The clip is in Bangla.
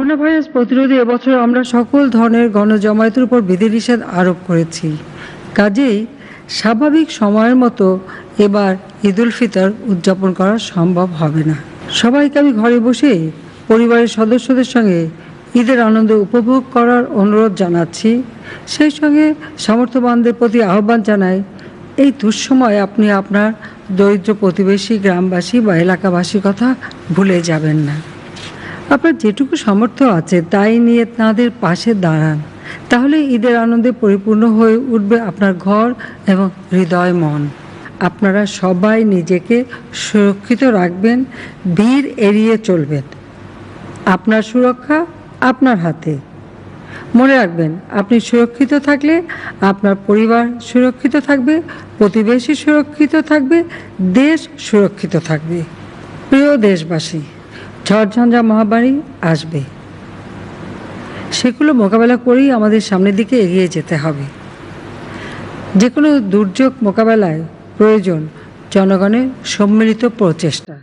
করোনা ভাইরাস প্রতিরোধে এবছর আমরা সকল ধরনের গণজমায়েতের উপর বিধিনিষেধ আরোপ করেছি। কাজেই স্বাভাবিক সময়ের মতো এবার ঈদ উল ফিতর উদযাপন করা সম্ভব হবে না। সবাইকে আমি ঘরে বসে পরিবারের সদস্যদের সঙ্গে ঈদের আনন্দ উপভোগ করার অনুরোধ জানাচ্ছি। সেই সঙ্গে সামর্থ্যবানদের প্রতি আহ্বান জানাই, এই দুঃসময়ে আপনি আপনার দরিদ্র প্রতিবেশী, গ্রামবাসী বা এলাকাবাসীর কথা ভুলে যাবেন না। আপনার যেটুকু সামর্থ্য আছে তাই নিয়ে তাঁদের পাশে দাঁড়ান, তাহলে ঈদের আনন্দে পরিপূর্ণ হয়ে উঠবে আপনার ঘর এবং হৃদয়, মন। আপনারা সবাই নিজেকে সুরক্ষিত রাখবেন, ভিড় এড়িয়ে চলবেন। আপনার সুরক্ষা আপনার হাতে। মনে রাখবেন, আপনি সুরক্ষিত থাকলে আপনার পরিবার সুরক্ষিত থাকবে, প্রতিবেশী সুরক্ষিত থাকবে, দেশ সুরক্ষিত থাকবে। প্রিয় দেশবাসী, ঝড়ঝঞ্ঝা মহামারী আসবে, সেগুলো মোকাবেলা করেই আমাদের সামনের দিকে এগিয়ে যেতে হবে। যে কোনো দুর্যোগ মোকাবেলায় প্রয়োজন জনগণের সম্মিলিত প্রচেষ্টা।